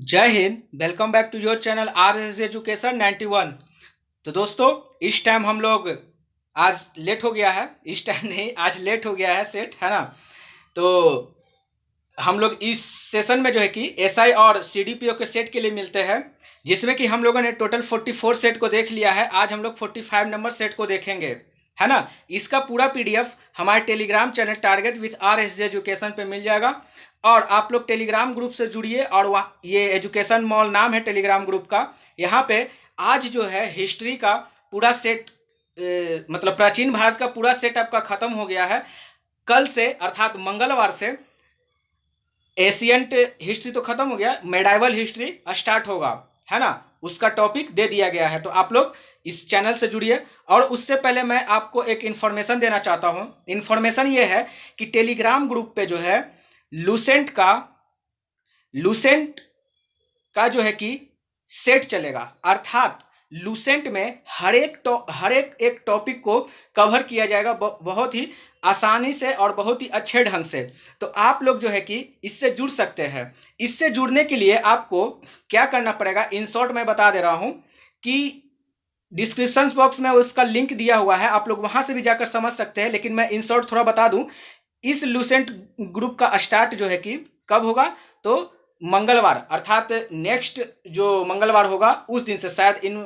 जय Hind. Welcome back to your channel R S education 91। तो दोस्तों, इस टाइम हम लोग आज लेट हो गया है। इस टाइम नहीं, आज लेट हो गया है सेट, है ना। तो हम लोग इस सेशन में जो है कि एसआई और सीडीपीओ के सेट के लिए मिलते हैं, जिसमें कि हम लोगों ने टोटल 44 सेट को देख लिया है। आज हम लोग 45 नंबर सेट को देखेंगे, है ना। इसका पूरा पीडीएफ हमारे Telegram channel target with are S education पे मिल जाएगा। और आप लोग टेलीग्राम ग्रुप से जुड़िए, और वहाँ ये एजुकेशन मॉल नाम है टेलीग्राम ग्रुप का। यहाँ पे आज जो है हिस्ट्री का पूरा सेट, मतलब प्राचीन भारत का पूरा सेट आपका खत्म हो गया है। कल से अर्थात मंगलवार से एशियंट हिस्ट्री तो खत्म हो गया, मेडाइवल हिस्ट्री स्टार्ट होगा, है ना। उसका टॉपिक दे दिया गया है, तो आप लोग इस चैनल से जुड़िए। और उससे पहले मैं आपको एक इन्फॉर्मेशन देना चाहता हूँ। इन्फॉर्मेशन ये है कि टेलीग्राम ग्रुप पे जो है लूसेंट का लूसेंट का जो है कि सेट चलेगा, अर्थात लूसेंट में हर एक टॉपिक को कवर किया जाएगा बहुत ही आसानी से और बहुत ही अच्छे ढंग से। तो आप लोग जो है कि इससे जुड़ सकते हैं। इससे जुड़ने के लिए आपको क्या करना पड़ेगा, इन शॉर्ट मैं बता दे रहा हूं कि डिस्क्रिप्शन बॉक्स में उसका लिंक दिया हुआ है, आप लोग वहां से भी जाकर समझ सकते हैं। लेकिन मैं इन शॉर्ट थोड़ा बता दूं, इस लूसेंट ग्रुप का स्टार्ट जो है कि कब होगा, तो मंगलवार अर्थात नेक्स्ट जो मंगलवार होगा उस दिन से, शायद इन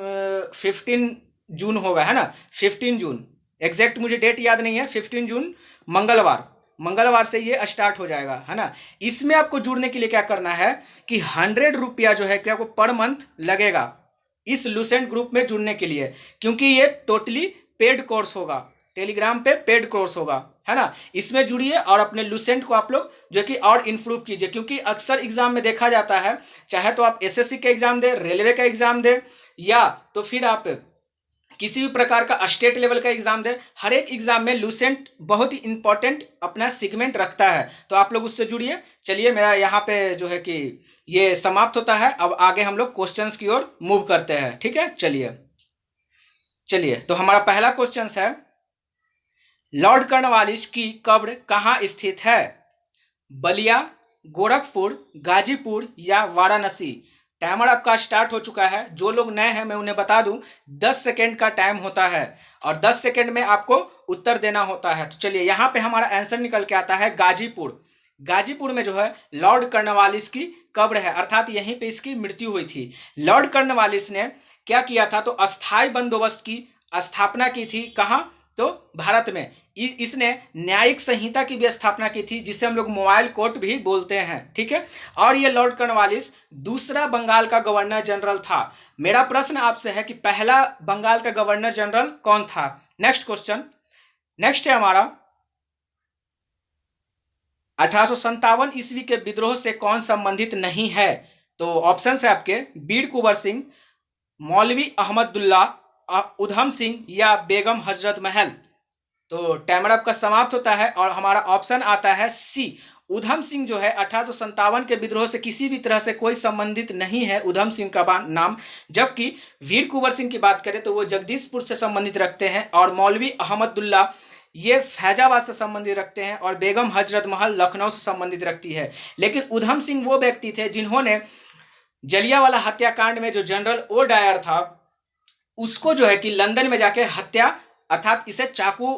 15 जून होगा, है ना। 15 जून, एग्जैक्ट मुझे डेट याद नहीं है। 15 जून मंगलवार से ये स्टार्ट हो जाएगा, है ना। इसमें आपको जुड़ने के लिए क्या करना है कि 100 रुपया जो है कि आपको पर मंथ लगेगा इस लूसेंट ग्रुप में जुड़ने के लिए, क्योंकि ये टोटली पेड कोर्स होगा, टेलीग्राम पे पेड कोर्स होगा, है ना। इसमें जुड़िए और अपने लूसेंट को आप लोग जो कि और इम्प्रूव कीजिए, क्योंकि अक्सर एग्जाम में देखा जाता है, चाहे तो आप एसएससी का एग्जाम दे, रेलवे का एग्जाम दे, या तो फिर आप किसी भी प्रकार का स्टेट लेवल का एग्जाम दे, हर एक एग्जाम में लूसेंट बहुत ही इंपॉर्टेंट अपना सेगमेंट रखता है। तो आप लोग उससे जुड़िए। चलिए, मेरा यहाँ पे जो है कि ये समाप्त होता है। अब आगे हम लोग क्वेश्चंस की ओर मूव करते हैं, ठीक है। चलिए तो हमारा पहला क्वेश्चन है, लॉर्ड कर्नवालिस की कब्र कहाँ स्थित है? बलिया, गोरखपुर, गाजीपुर या वाराणसी? टाइमर आपका स्टार्ट हो चुका है। जो लोग नए हैं मैं उन्हें बता दूं, 10 सेकेंड का टाइम होता है और 10 सेकेंड में आपको उत्तर देना होता है। तो चलिए, यहाँ पे हमारा आंसर निकल के आता है गाजीपुर। गाजीपुर में जो है लॉर्ड कर्नवालिस की कब्र है, अर्थात यहीं पे इसकी मृत्यु हुई थी। लॉर्ड कर्नवालिस ने क्या किया था, तो अस्थाई बंदोबस्त की स्थापना की थी। कहाँ, तो भारत में। इसने न्यायिक संहिता की भी स्थापना की थी, जिसे हम लोग मोबाइल कोर्ट भी बोलते हैं, ठीक है। और ये लॉर्ड कर्नवालिस दूसरा बंगाल का गवर्नर जनरल था। मेरा प्रश्न आपसे है कि पहला बंगाल का गवर्नर जनरल कौन था? नेक्स्ट क्वेश्चन, नेक्स्ट है हमारा, 1857 ईस्वी के विद्रोह से कौन संबंधित नहीं है? तो ऑप्शन है आपके, बीर कुंवर सिंह, मौलवी अहमदुल्ला, उधम सिंह या बेगम हजरत महल। तो टाइमर आपका समाप्त होता है और हमारा ऑप्शन आता है सी, उधम सिंह जो है 1857 के विद्रोह से किसी भी तरह से कोई संबंधित नहीं है उधम सिंह का नाम। जबकि वीर कुंवर सिंह की बात करें तो वो जगदीशपुर से संबंधित रखते हैं, और मौलवी अहमदुल्ला ये फैजाबाद से संबंधित रखते हैं, और बेगम हजरत महल लखनऊ से संबंधित रखती है। लेकिन उधम सिंह वो व्यक्ति थे जिन्होंने जलियांवाला हत्याकांड में जो जनरल ओ डायर था उसको जो है कि लंदन में जाके हत्या, अर्थात इसे चाकू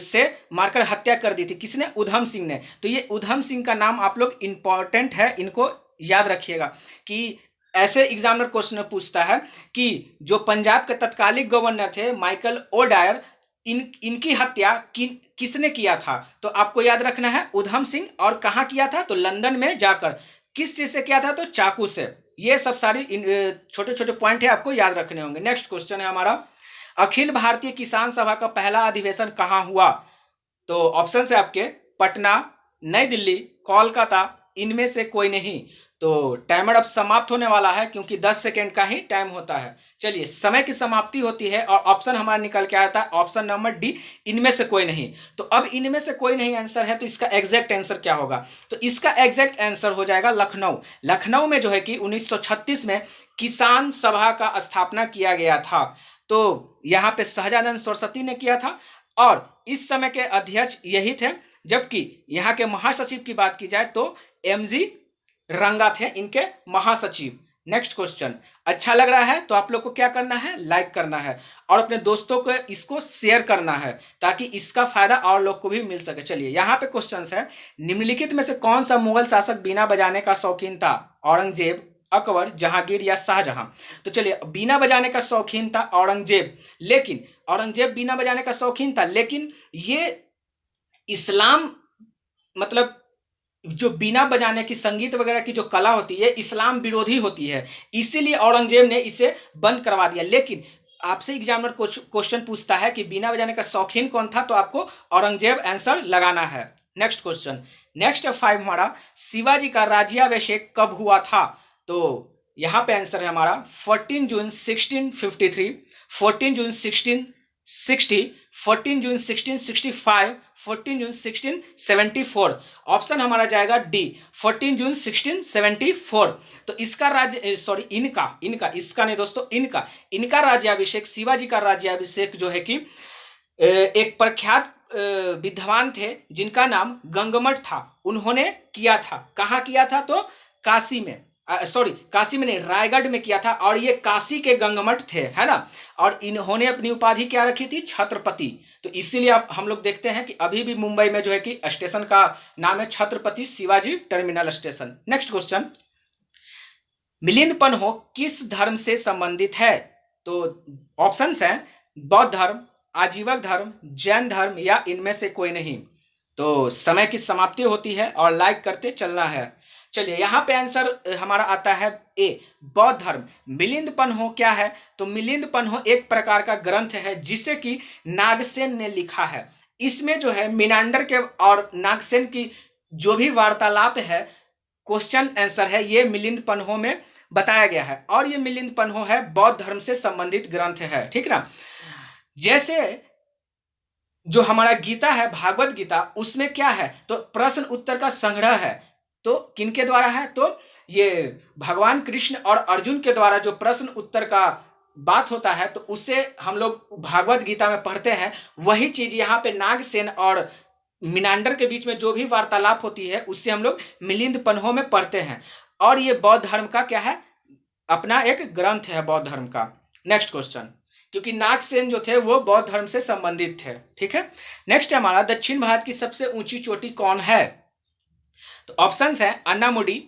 से मारकर हत्या कर दी थी। किसने? उधम सिंह ने। तो ये उधम सिंह का नाम आप लोग इंपॉर्टेंट है, इनको याद रखिएगा कि ऐसे एग्जामिनर क्वेश्चन पूछता है कि जो पंजाब के तत्कालिक गवर्नर थे माइकल ओ डायर, इनकी हत्या किसने किया था? तो आपको याद रखना है उधम सिंह। और कहाँ किया था? तो लंदन में जाकर। किस चीज से किया था? तो चाकू से। ये सब सारी छोटे छोटे पॉइंट है, आपको याद रखने होंगे। नेक्स्ट क्वेश्चन है हमारा, अखिल भारतीय किसान सभा का पहला अधिवेशन कहाँ हुआ? तो ऑप्शन है आपके, पटना, नई दिल्ली, कोलकाता, इनमें से कोई नहीं। तो टाइमर अब समाप्त होने वाला है, क्योंकि 10 सेकेंड का ही टाइम होता है। चलिए, समय की समाप्ति होती है और ऑप्शन हमारा निकल के आता है ऑप्शन नंबर डी, इनमें से कोई नहीं। तो अब इनमें से कोई नहीं आंसर है, तो इसका एग्जैक्ट आंसर क्या होगा? तो इसका एग्जैक्ट आंसर हो जाएगा लखनऊ। लखनऊ में जो है कि 1936 में किसान सभा का स्थापना किया गया था। तो यहाँ पे सहजानंद सरस्वती ने किया था और इस समय के अध्यक्ष यही थे। जबकि यहाँ के महासचिव की बात की जाए तो एमजी रंगा थे इनके महासचिव। नेक्स्ट क्वेश्चन, अच्छा लग रहा है तो आप लोग को क्या करना है, लाइक करना है और अपने दोस्तों को इसको शेयर करना है ताकि इसका फायदा और लोग को भी मिल सके। चलिए यहाँ पे क्वेश्चन है, निम्नलिखित में से कौन सा मुगल शासक बीना बजाने का शौकीन था? औरंगजेब, अकबर, जहांगीर या शाहजहां? तो चलिए, बीना बजाने का शौकीन था औरंगजेब, लेकिन औरंगजेब बीना बजाने का शौकीन था, लेकिन ये इस्लाम, मतलब जो बीना बजाने की संगीत वगैरह की जो कला होती है इस्लाम विरोधी होती है, इसीलिए औरंगजेब ने इसे बंद करवा दिया। लेकिन आपसे एग्जामिनर क्वेश्चन पूछता है कि बीना बजाने का शौकीन कौन था, तो आपको औरंगजेब आंसर लगाना है। नेक्स्ट क्वेश्चन, नेक्स्ट 5 हमारा, शिवाजी का राज्याभिषेक कब हुआ था? तो यहां पे आंसर है हमारा 14 जून 1653, 14 जून 1660, 14 जून 1665, 14 जून 1674। ऑप्शन हमारा जाएगा डी, 14 जून 1674। तो इसका राज्य सॉरी इनका इनका इसका नहीं दोस्तों, इनका राज्याभिषेक, शिवाजी का राज्याभिषेक जो है कि एक प्रख्यात विद्वान थे जिनका नाम गंगमठ था, उन्होंने किया था। कहाँ किया था? तो काशी में, सॉरी काशी में नहीं, रायगढ़ में किया था, और ये काशी के गंगमठ थे, है ना। और इन्होंने अपनी उपाधि क्या रखी थी? छत्रपति। तो इसीलिए आप हम लोग देखते हैं कि अभी भी मुंबई में जो है कि स्टेशन का नाम है Chhatrapati Shivaji terminal station. Next question, Milind पन्हो किस धर्म से संबंधित है? तो ऑप्शंस हैं बौद्ध धर्म, आजीवक धर्म, जैन धर्म या इनमें से कोई नहीं। तो समय की समाप्ति होती है और लाइक करते चलना है। चलिए यहाँ पे आंसर हमारा आता है ए, बौद्ध धर्म। मिलिंद पन्हो क्या है? तो मिलिंद पन्हो एक प्रकार का ग्रंथ है जिसे कि नागसेन ने लिखा है। इसमें जो है मीनांडर के और नागसेन की जो भी वार्तालाप है, क्वेश्चन आंसर है, ये मिलिंद पन्हो में बताया गया है, और ये मिलिंद पन्हो है बौद्ध धर्म से संबंधित ग्रंथ है, ठीक ना। जैसे जो हमारा गीता है, भागवत गीता, उसमें क्या है? तो प्रश्न उत्तर का संग्रह है। तो किनके द्वारा है? तो ये भगवान कृष्ण और अर्जुन के द्वारा जो प्रश्न उत्तर का बात होता है, तो उसे हम लोग भागवत गीता में पढ़ते हैं। वही चीज यहाँ पे नागसेन और मीनांडर के बीच में जो भी वार्तालाप होती है, उससे हम लोग मिलिंद पन्हो में पढ़ते हैं। और ये बौद्ध धर्म का क्या है? अपना एक ग्रंथ है बौद्ध धर्म का। नेक्स्ट क्वेश्चन, क्योंकि नागसेन जो थे वो बौद्ध धर्म से संबंधित थे, ठीक है। नेक्स्ट हमारा, दक्षिण भारत की सबसे ऊंची चोटी कौन है? तो ऑप्शंस है अन्नामुडी,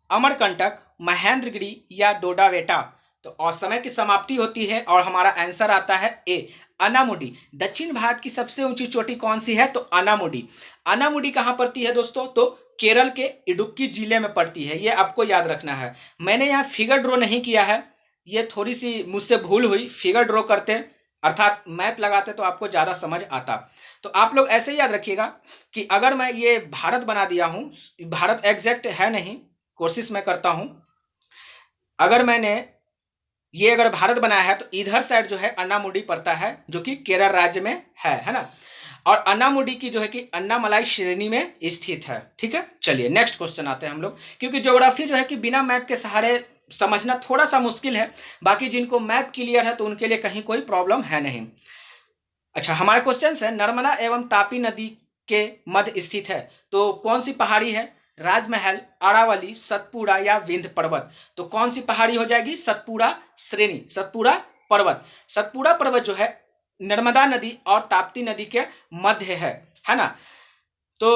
अमरकंटक, महेंद्रगिरी या डोडावेटा। तो और समय की समाप्ति होती है और हमारा आंसर आता है ए, अनामुडी। दक्षिण भारत की सबसे ऊंची चोटी कौन सी है? तो अनामुडी। अनामुडी कहाँ पड़ती है दोस्तों? तो केरल के इडुक्की जिले में पड़ती है, ये आपको याद रखना है। मैंने यहाँ फिगर ड्रॉ नहीं किया है, ये थोड़ी सी मुझसे भूल हुई। फिगर ड्रॉ करते अर्थात मैप लगाते तो आपको ज़्यादा समझ आता। तो आप लोग ऐसे याद रखिएगा कि अगर मैं ये भारत बना दिया हूँ, भारत एग्जैक्ट है नहीं, कोशिश मैं करता हूँ। अगर मैंने ये अगर भारत बनाया है तो इधर साइड जो है अन्नामुडी पड़ता है, जो कि केरल राज्य में है ना। और अन्नामुडी की जो है कि अन्नामलाई श्रेणी में स्थित है, ठीक है। चलिए नेक्स्ट क्वेश्चन आते हैं हम लोग, क्योंकि ज्योग्राफी जो है कि बिना मैप के सहारे समझना थोड़ा सा मुश्किल है। बाकी जिनको मैप क्लियर है तो उनके लिए कहीं कोई प्रॉब्लम है नहीं। अच्छा, हमारा क्वेश्चन है, नर्मदा एवं तापी नदी के मध्य स्थित है, तो कौन सी पहाड़ी है? राजमहल, अरावली, सतपुड़ा या विंध्य पर्वत। तो कौन सी पहाड़ी हो जाएगी? सतपुड़ा श्रेणी, सतपुड़ा पर्वत। सतपुड़ा पर्वत जो है नर्मदा नदी और ताप्ती नदी के मध्य है ना। तो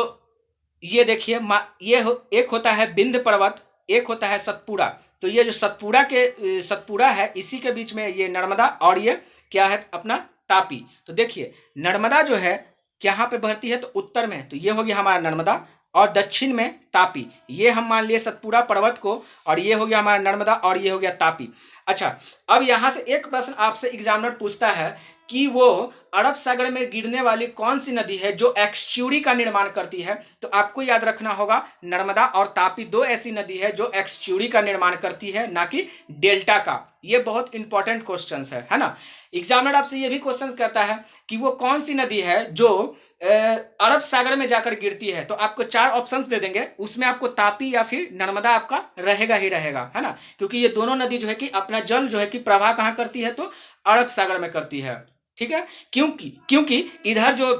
ये देखिए, एक होता है विंध्य पर्वत, एक होता है सतपुड़ा। तो ये जो सतपुड़ा है, इसी के बीच में ये नर्मदा, और ये क्या है? अपना तापी। तो देखिए नर्मदा जो है कहाँ पे बहती है? तो उत्तर में, तो ये हो गया हमारा नर्मदा, और दक्षिण में तापी। ये हम मान लिए सतपुड़ा पर्वत को, और ये हो गया हमारा नर्मदा, और ये हो गया तापी। अच्छा, अब यहाँ से एक प्रश्न आपसे एग्जामिनर पूछता है कि वो अरब सागर में गिरने वाली कौन सी नदी है जो एक्सच्यूरी का निर्माण करती है? तो आपको याद रखना होगा नर्मदा और तापी दो ऐसी नदी है जो एक्सच्यूरी का निर्माण करती है, ना कि डेल्टा का। ये बहुत इंपॉर्टेंट क्वेश्चन है ना। एग्जामिनर आपसे ये भी क्वेश्चन करता है कि वो कौन सी नदी है जो अरब सागर में जाकर गिरती है। तो आपको 4 ऑप्शंस दे देंगे, उसमें आपको तापी या फिर नर्मदा आपका रहेगा ही रहेगा, है ना। क्योंकि ये दोनों नदी जो है कि अपना जल जो है कि प्रवाह कहाँ करती है? तो अरब सागर में करती है, ठीक है। क्योंकि इधर जो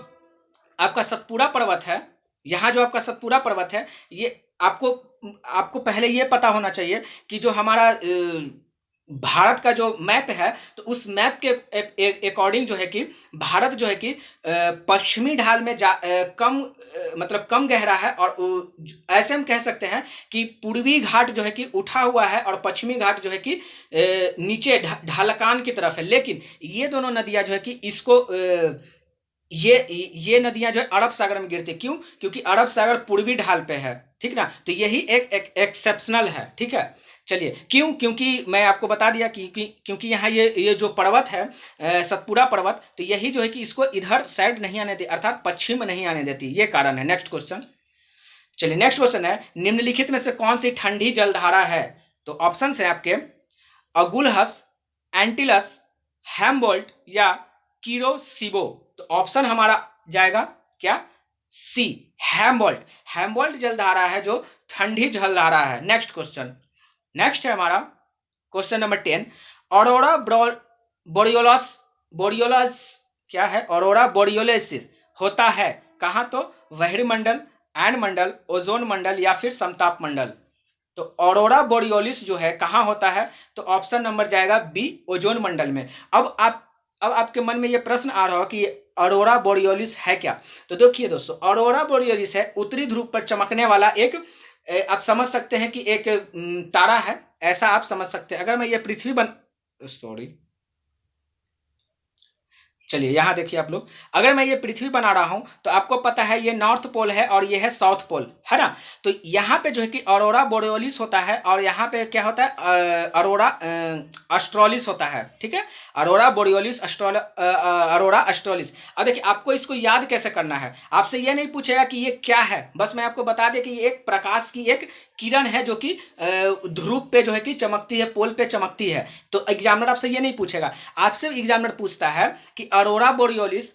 आपका सतपुड़ा पर्वत है, यहाँ जो आपका सतपुड़ा पर्वत है, ये आपको आपको पहले ये पता होना चाहिए कि जो हमारा भारत का जो मैप है, तो उस मैप के अकॉर्डिंग जो है कि भारत जो है कि पश्चिमी ढाल में कम मतलब कम गहरा है, और ऐसे हम कह सकते हैं कि पूर्वी घाट जो है कि उठा हुआ है और पश्चिमी घाट जो है कि नीचे ढालकान की तरफ है। लेकिन ये दोनों नदियां जो है कि इसको ये नदियां जो है अरब सागर में गिरती, क्यों? क्योंकि अरब सागर पूर्वी ढाल पे है, ठीक ना। तो यही एक एक्सेप्शनल है, ठीक है। चलिए, क्यों? क्योंकि मैं आपको बता दिया कि क्योंकि यहाँ ये जो पर्वत है सतपुड़ा पर्वत, तो यही जो है कि इसको इधर साइड नहीं आने देती, अर्थात पश्चिम नहीं आने देती, ये कारण है। Next question. चलिए, नेक्स्ट क्वेश्चन है, निम्नलिखित में से कौन सी ठंडी जलधारा है? तो ऑप्शन है आपके अगुलहस, एंटिलस, हैम्बोल्ट या किरोसिबो। तो ऑप्शन हमारा जाएगा क्या? सी, हैम्बोल्ट। हैम्बोल्ट जलधारा है जो ठंडी जलधारा है। Next question. नेक्स्ट है हमारा क्वेश्चन नंबर 10। ऑरोरा बोरियोलस, बोरियोलस क्या है? ऑरोरा बोरियोलिस होता है कहाँ? तो बहिर्मंडल, एंड मंडल, ओजोन मंडल या फिर समताप मंडल। तो ऑरोरा बोरियोलिस जो है कहाँ होता है? तो ऑप्शन नंबर जाएगा बी, ओजोन मंडल में। अब आपके मन में ये प्रश्न आ रहा हो कि ऑरोरा बोरियोलिस है क्या? तो देखिए दोस्तों, ऑरोरा बोरियोलिस है उत्तरी ध्रुव पर चमकने वाला एक आप समझ सकते हैं कि एक तारा है, ऐसा आप समझ सकते हैं। अगर मैं ये पृथ्वी बन सॉरी चलिए, यहाँ देखिए आप लोग, अगर मैं ये पृथ्वी बना रहा हूं तो आपको पता है ये नॉर्थ पोल है और ये है साउथ पोल, है ना। तो यहाँ पे जो है कि ऑरोरा बोरियोलिस होता है, और यहाँ पे क्या होता है? अरोरा ऑस्ट्रोलिस होता है, ठीक है। अरोरा बोरियोलिस, अरोरा ऑस्ट्रोलिस। अब देखिए, आपको इसको याद कैसे करना है? आपसे ये नहीं पूछेगा कि ये क्या है, बस मैं आपको बता दें कि ये एक प्रकाश की एक किरण है जो कि ध्रुव पे जो है कि चमकती है, पोल पे चमकती है। तो एग्जामिनर आपसे ये नहीं पूछेगा, आपसे एग्जामिनर पूछता है कि अरोरा बोरियोलिस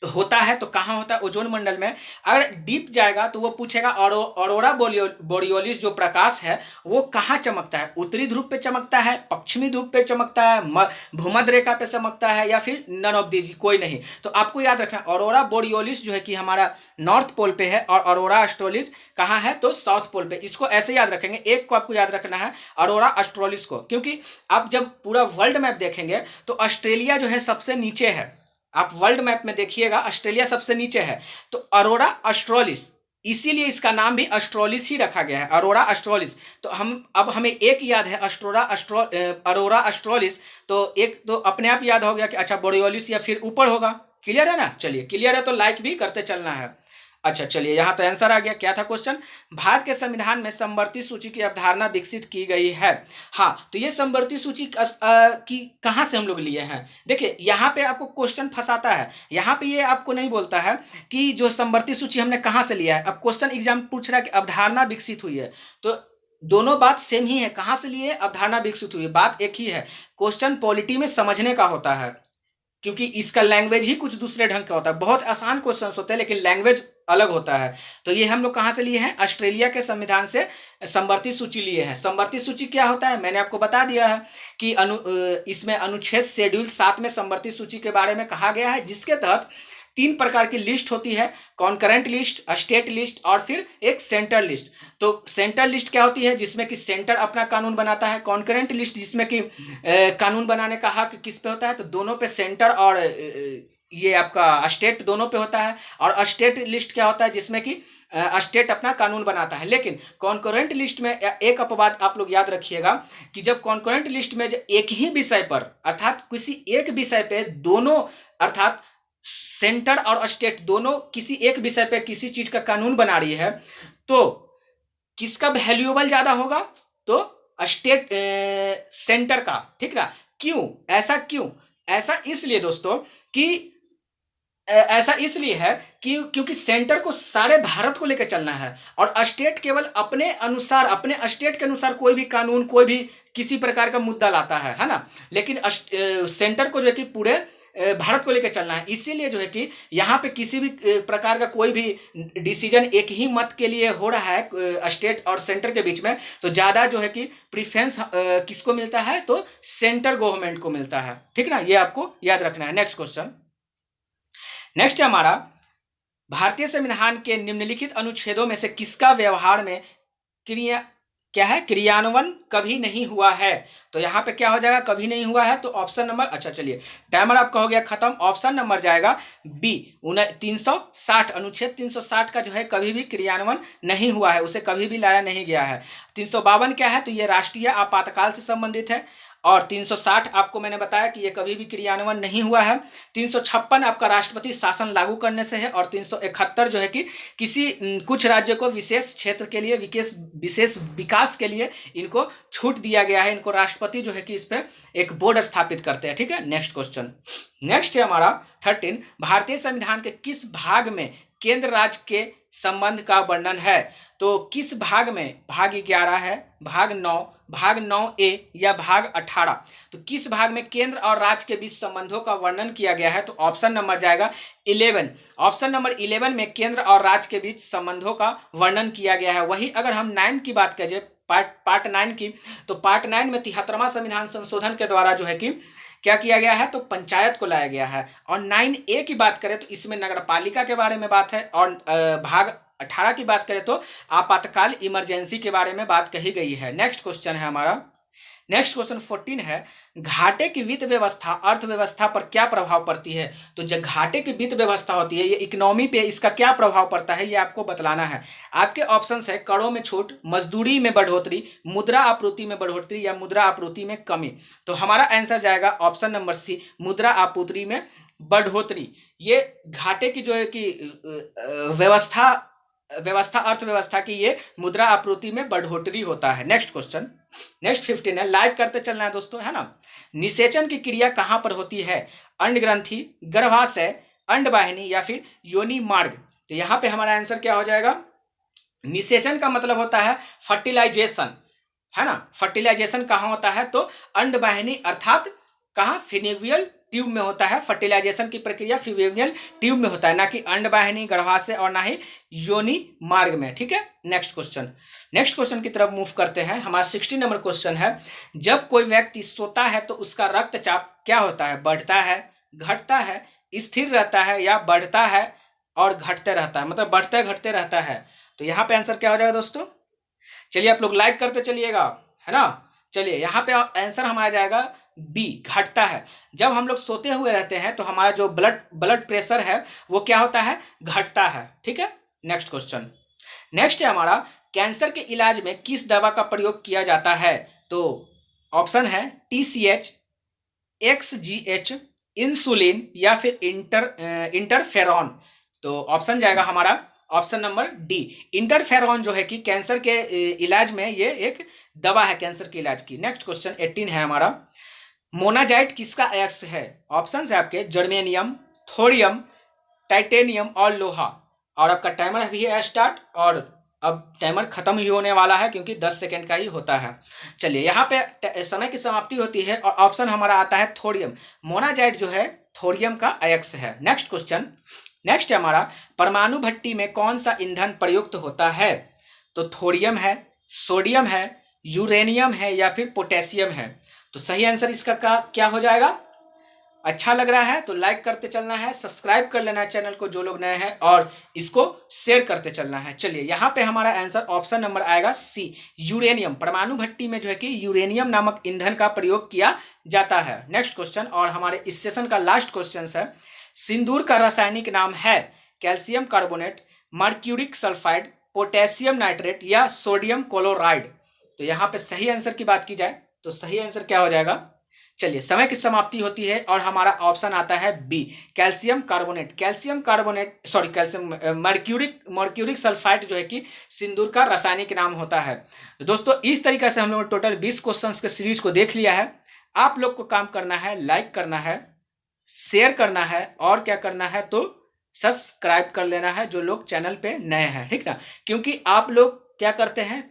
होता है तो कहाँ होता है? ओजोन मंडल में। अगर डीप जाएगा तो वो पूछेगा अरोरा बोरियोलिस जो प्रकाश है वो कहाँ चमकता है? उत्तरी ध्रुव पे चमकता है, पश्चिमी ध्रुव पे चमकता है, भूमध्य रेखा पे चमकता है, या फिर नन ऑफ दीज, कोई नहीं। तो आपको याद रखना, अरोरा बोरियोलिस जो है कि हमारा नॉर्थ पोल पे है, और अरोरा ऑस्ट्रोलिस कहाँ है? तो साउथ पोल पे। इसको ऐसे याद रखेंगे, एक को आपको याद रखना है अरोरा ऑस्ट्रोलिस को, क्योंकि आप जब पूरा वर्ल्ड मैप देखेंगे तो ऑस्ट्रेलिया जो है सबसे नीचे है। आप वर्ल्ड मैप में देखिएगा, ऑस्ट्रेलिया सबसे नीचे है। तो अरोरा ऑस्ट्रोलिस, इसीलिए इसका नाम भी ऑस्ट्रोलिस ही रखा गया है, अरोरा ऑस्ट्रोलिस। तो अब हमें एक याद है अरोरा ऑस्ट्रोलिस, तो एक तो अपने आप याद हो गया कि अच्छा बोरियोलिस या फिर ऊपर होगा। क्लियर है ना? चलिए, क्लियर है तो लाइक भी करते चलना है। अच्छा चलिए, यहाँ तो आंसर आ गया। क्या था क्वेश्चन? भारत के संविधान में समवर्ती सूची की अवधारणा विकसित की गई है। हाँ, तो ये समवर्ती सूची की कहाँ से हम लोग लिए हैं? देखिए, यहाँ पे आपको क्वेश्चन फंसाता है। यहाँ पे ये आपको नहीं बोलता है कि जो समवर्ती सूची हमने कहाँ से लिया है। अब क्वेश्चन एग्जाम पूछ रहा है कि अवधारणा विकसित हुई है, तो दोनों बात सेम ही है। कहाँ से लिए? अवधारणा विकसित हुई है, बात एक ही है। क्वेश्चन पॉलिटी में समझने का होता है, क्योंकि इसका लैंग्वेज ही कुछ दूसरे ढंग का होता है। बहुत आसान क्वेश्चन होते हैं लेकिन लैंग्वेज अलग होता है। तो ये हम लोग कहाँ से लिए हैं? ऑस्ट्रेलिया के संविधान से समवर्ती सूची लिए हैं। समवर्ती सूची क्या होता है? मैंने आपको बता दिया है कि इसमें अनुच्छेद शेड्यूल 7 में समवर्ती सूची के बारे में कहा गया है, जिसके तहत 3 प्रकार की लिस्ट होती है, कॉन्करेंट लिस्ट, स्टेट लिस्ट और फिर एक सेंटर लिस्ट। तो सेंटर लिस्ट क्या होती है? जिसमें कि सेंटर अपना कानून बनाता है। कॉन्करेंट लिस्ट जिसमें कि कानून बनाने का हक किस पे होता है? तो दोनों पे, सेंटर और ये आपका स्टेट दोनों पे होता है। और स्टेट लिस्ट क्या होता है? जिसमें कि स्टेट अपना कानून बनाता है। लेकिन कॉन्करेंट लिस्ट में एक अपवाद आप लोग याद रखिएगा कि जब कॉन्करेंट लिस्ट में एक ही विषय पर, अर्थात किसी एक विषय पे दोनों, अर्थात सेंटर और स्टेट दोनों किसी एक विषय पे किसी चीज का कानून बना रही है, तो किसका वैल्यूएबल ज्यादा होगा? तो स्टेट, सेंटर का, ठीक ना। क्यों? ऐसा क्यों? ऐसा इसलिए दोस्तों कि ऐसा इसलिए है कि क्योंकि सेंटर को सारे भारत को लेकर चलना है, और स्टेट केवल अपने अनुसार, अपने स्टेट के अनुसार कोई भी कानून, कोई भी किसी प्रकार का मुद्दा लाता है ना। लेकिन सेंटर को जो है कि पूरे भारत को लेकर चलना है। इसीलिए जो है कि यहाँ पे किसी भी प्रकार का कोई भी डिसीजन एक ही मत के लिए हो रहा है स्टेट और सेंटर के बीच में, तो ज़्यादा जो है कि प्रीफरेंस किसको मिलता है? तो सेंटर गवर्नमेंट को मिलता है, ठीक ना। ये आपको याद रखना है। Next question. नेक्स्ट है हमारा, भारतीय संविधान के निम्नलिखित अनुच्छेदों में से किसका व्यवहार में क्रिया क्या है, क्रियान्वयन कभी नहीं हुआ है। तो यहाँ पे क्या हो जाएगा, कभी नहीं हुआ है, तो ऑप्शन नंबर, अच्छा चलिए टाइमर आपका हो गया खत्म। ऑप्शन नंबर जाएगा बी, 360, अनुच्छेद 360 का जो है कभी भी क्रियान्वयन नहीं हुआ है, उसे कभी भी लाया नहीं गया है। 352 क्या है, तो ये राष्ट्रीय आपातकाल से संबंधित है। और 360 आपको मैंने बताया कि ये कभी भी क्रियान्वयन नहीं हुआ है। 356 आपका राष्ट्रपति शासन लागू करने से है। और 371 जो है कि किसी कुछ राज्य को विशेष क्षेत्र के लिए विशेष विकास के लिए इनको छूट दिया गया है। इनको राष्ट्रपति जो है कि इस पर एक बोर्ड स्थापित करते हैं। ठीक है, नेक्स्ट क्वेश्चन। नेक्स्ट है हमारा 13, भारतीय संविधान के किस भाग में केंद्र राज्य के संबंध का वर्णन है। तो किस भाग में, भाग 11 है, भाग 9, भाग 9A या भाग 18। तो किस भाग में केंद्र और राज्य के बीच संबंधों का वर्णन किया गया है, तो ऑप्शन नंबर जाएगा 11। ऑप्शन नंबर 11 में केंद्र और राज्य के बीच संबंधों का वर्णन किया गया है। वही अगर हम 9 की बात करें, पार्ट 9 की, तो पार्ट 9 में 73वां संविधान संशोधन के द्वारा जो है कि क्या किया गया है, तो पंचायत को लाया गया है। और 9A की बात करें तो इसमें नगरपालिका के बारे में बात है। और भाग 18 की बात करें तो आपातकाल इमरजेंसी के बारे में बात कही गई है। नेक्स्ट क्वेश्चन है हमारा, नेक्स्ट क्वेश्चन 14 है, घाटे की वित्त व्यवस्था अर्थव्यवस्था पर क्या प्रभाव पड़ती है। तो जब घाटे की वित्त व्यवस्था होती है, ये इकोनॉमी पे इसका क्या प्रभाव पड़ता है, ये आपको बतलाना है। आपके ऑप्शंस है करों में छूट, मजदूरी में बढ़ोतरी, मुद्रा आपूर्ति में बढ़ोतरी या मुद्रा आपूर्ति में कमी। तो हमारा आंसर जाएगा ऑप्शन नंबर सी, मुद्रा आपूर्ति में बढ़ोतरी। ये घाटे की जो है कि व्यवस्था अर्थव्यवस्था की ये मुद्रा आपूर्ति में बढ़ोतरी होता है। नेक्स्ट क्वेश्चन, नेक्स्ट 15 है, लाइक करते चलना है दोस्तों, है ना। निषेचन की क्रिया कहां पर होती है, अंड ग्रंथि, गर्भाशय, अंडवाहिनी या फिर योनि मार्ग। तो यहां पे हमारा आंसर क्या हो जाएगा, निषेचन का मतलब होता है फर्टिलाइजेशन, है ना। फर्टिलाइजेशन कहां होता है, तो अंडवाहिनी अर्थात कहां, फिनेवियल ट्यूब में होता है। फर्टिलाइजेशन की प्रक्रिया फिनेवियल ट्यूब में होता है, ना कि अंडवाहिनी, गर्भाशय और ना ही योनि मार्ग में। ठीक है, नेक्स्ट क्वेश्चन। नेक्स्ट क्वेश्चन की तरफ मूव करते हैं। हमारा 16 नंबर क्वेश्चन है, जब कोई व्यक्ति सोता है तो उसका रक्तचाप क्या होता है, बढ़ता है, घटता है, स्थिर रहता है या बढ़ता है और घटते रहता है, मतलब बढ़ते घटते रहता है। तो यहाँ पे आंसर क्या हो जाएगा दोस्तों, चलिए आप लोग लाइक करते चलिएगा, है ना। चलिए यहाँ पे आंसर हमारा जाएगा बी, घटता है। जब हम लोग सोते हुए रहते हैं तो हमारा जो ब्लड प्रेशर है वो क्या होता है, घटता है। ठीक है, नेक्स्ट क्वेश्चन। नेक्स्ट है हमारा, कैंसर के इलाज में किस दवा का प्रयोग किया जाता है। तो ऑप्शन है TCH, XGH, इंसुलिन या फिर इंटरफेरॉन। तो ऑप्शन जाएगा हमारा ऑप्शन नंबर डी, इंटरफेरॉन जो है कि कैंसर के इलाज में ये एक दवा है कैंसर के इलाज की। नेक्स्ट क्वेश्चन 18 है हमारा, मोनाजाइट किसका एक्स है। ऑप्शन है आपके जर्मेनियम, थोरियम, टाइटेनियम और लोहा। और आपका टाइमर अभी है स्टार्ट, और अब टाइमर खत्म ही होने वाला है क्योंकि 10 सेकेंड का ही होता है। चलिए यहाँ पे समय की समाप्ति होती है और ऑप्शन हमारा आता है थोरियम। मोनाजाइट जो है थोरियम का एक्स है। नेक्स्ट क्वेश्चन, नेक्स्ट है हमारा, परमाणु भट्टी में कौन सा ईंधन प्रयुक्त होता है। तो थोरियम है, सोडियम है, यूरेनियम है या फिर पोटेशियम है। तो सही आंसर इसका क्या हो जाएगा। अच्छा लग रहा है तो लाइक करते चलना है, सब्सक्राइब कर लेना है चैनल को जो लोग नए हैं, और इसको शेयर करते चलना है। चलिए यहाँ पे हमारा आंसर ऑप्शन नंबर आएगा सी, यूरेनियम। परमाणु भट्टी में जो है कि यूरेनियम नामक ईंधन का प्रयोग किया जाता है। नेक्स्ट क्वेश्चन, और हमारे इस सेशन का लास्ट क्वेश्चन है, सिंदूर का रासायनिक नाम है calcium carbonate, mercuric sulphide, potassium nitrate या सोडियम क्लोराइड। तो यहाँ पे सही आंसर की बात की जाए तो सही आंसर क्या हो जाएगा। चलिए समय की समाप्ति होती है और हमारा ऑप्शन आता है B, calcium carbonate. Mercuric sulphide जो है कि सिंदूर का रासायनिक नाम होता है। तो दोस्तों इस तरीके से हम लोग टोटल 20 क्वेश्चंस के सीरीज को देख लिया है। आप लोग को काम करना है, लाइक करना है, शेयर करना है और क्या करना है तो सब्सक्राइब कर लेना है जो लोग चैनल पे नए हैं, ठीक ना। क्योंकि आप लोग क्या करते हैं,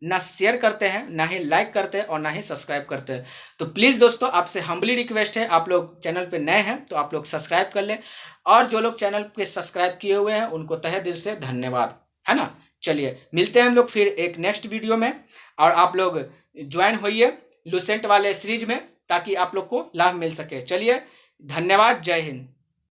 ना शेयर करते हैं, ना ही लाइक करते हैं और ना ही सब्सक्राइब करते हैं। तो प्लीज़ दोस्तों आपसे हम्बली रिक्वेस्ट है, आप लोग चैनल पे नए हैं तो आप लोग सब्सक्राइब कर लें, और जो लोग चैनल पे सब्सक्राइब किए हुए हैं उनको तहे दिल से धन्यवाद, है ना। चलिए मिलते हैं हम लोग फिर एक नेक्स्ट वीडियो में, और आप लोग ज्वाइन होइए लुसेंट वाले सीरीज में ताकि आप लोग को लाभ मिल सके। चलिए धन्यवाद, जय हिंद।